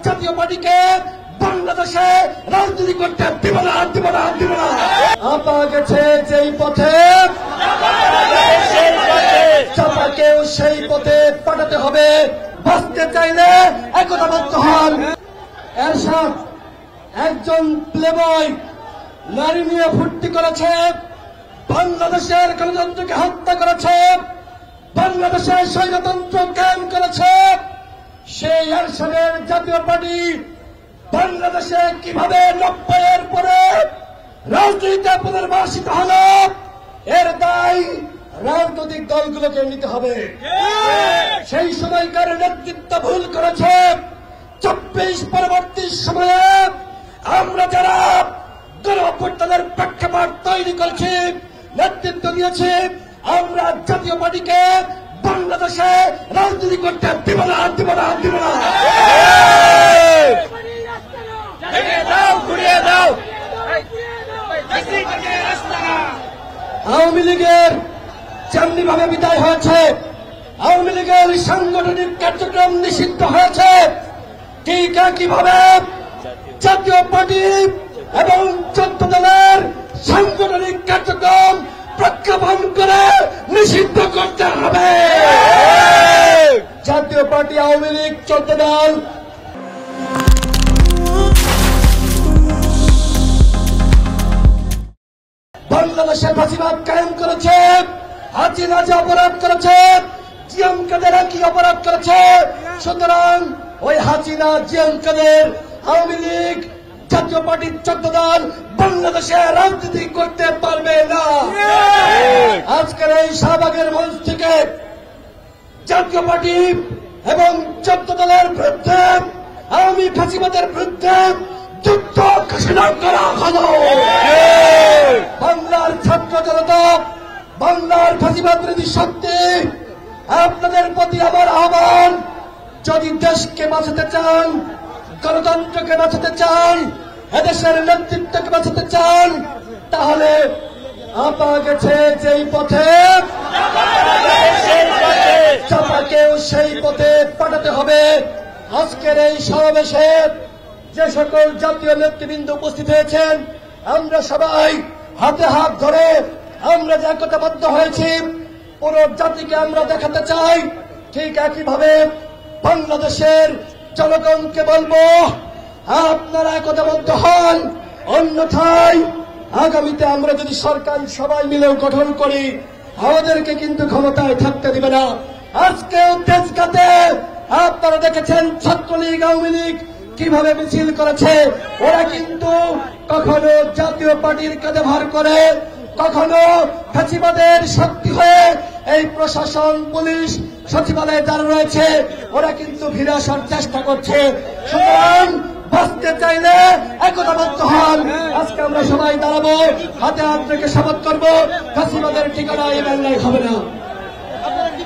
জাতীয় পার্টিকে বাংলাদেশে রাজনীতি করতে দিব না, দিব না, দিব না। আপা গেছে যেই পথে চাপাকেও সেই পথে পাঠাতে হবে। বাঁচতে চাইলে একতাবদ্ধ হন। এরশাদ একজন প্লেবয় নারী নিয়ে ফুর্তি করেছে, বাংলাদেশের গণতন্ত্রকে হত্যা করেছে, বাংলাদেশের স্বৈরতন্ত্র কায়েম করেছে। সেই এরশাদের জাতীয় পার্টি বাংলাদেশে কিভাবে 90-এর পরে রাজনীতিতে পুনর্বাসিত হল, এর দায় রাজনৈতিক দলগুলোকে নিতে হবে। সেই সময়কার নেতৃত্ব ভুল করেছে। 24 পরবর্তী সময়ে আমরা যারা গণঅভ্যুত্থানের প্রেক্ষাপট তৈরি করেছি, নেতৃত্ব দিয়েছি, আমরা জাতীয় পার্টিকে বাংলাদেশে রাজনীতি করতে দিব না, দিব না, দিব না। আওয়ামী লীগের যেমনি ভাবে বিদায় হয়েছে, আওয়ামী লীগের সাংগঠনিক কার্যক্রম নিষিদ্ধ হয়েছে, ঠিক একইভাবে জাতীয় পার্টি এবং 14 দলের সাংগঠনিক কার্যক্রম প্রজ্ঞাপন করে নিষিদ্ধ করতে হবে। জাতীয় পার্টি, আওয়ামী লীগ, 14 দল বাংলাদেশে ফাঁসিবাদ কায়েম করেছে। হাসিনা যে অপরাধ করেছে, জিএম কাদের কি অপরাধ করেছে। সুতরাং ওই হাসিনা, জিএম কাদের, আওয়ামী লীগ, জাতীয় পার্টির 14 দল বাংলাদেশে রাজনীতি করতে পারবে না। আজকের এই শাহবাগের মঞ্চ থেকে জাতীয় পার্টি এবং 14 দলের বিরুদ্ধে, আওয়ামী ফাঁসিবাদের বিরুদ্ধে যুদ্ধ ঘোষণা করা হলো। বাংলার ছাত্র জনতা, বাংলার ফাঁসিবাদ বিরোধী শক্তি, আপনাদের প্রতি আমার আহ্বান, যদি দেশকে বাঁচাতে চান, গণতন্ত্রকে বাঁচাতে চান, এদেশের নেতৃত্বকে বাঁচাতে চান, তাহলে আপা গেছে যেই পথে চাপাকেও সেই পথে পাঠাতে হবে। আজকের এই সমাবেশে যে সকল জাতীয় নেতৃবৃন্দ উপস্থিত হয়েছেন, আমরা সবাই হাতে হাত ধরে আমরা যে একতাবদ্ধ হয়েছি, পুরো জাতিকে আমরা দেখাতে চাই। ঠিক একইভাবে বাংলাদেশের জনগণকে বলবো, আপনারা একতাবদ্ধ হন, অন্যথায় আগামীতে আমরা যদি সরকার সবাই মিলে গঠন করি, আমাদেরকে কিন্তু ক্ষমতায় থাকতে দিবে না। আজকেও তেজগাঁতে আপনারা দেখেছেন ছাত্রলীগ, আওয়ামী লীগ কিভাবে মিছিল করেছে। ওরা কিন্তু কখনো জাতীয় পার্টির কাঁধে ভার করে, কখনো ফ্যাসিবাদের শক্তি হয়ে এই প্রশাসন, পুলিশ, সচিবালয়ে যারা রয়েছে, ওরা কিন্তু ফিরে আসার চেষ্টা করছে। সুতরাং বাঁচতে চাইলে একতাবদ্ধ হন। আজকে আমরা সবাই দাঁড়াবো, হাতে হাত রেখে শপথ করবো, ফ্যাসিবাদের ঠিকানা এই বাংলায় হবে না।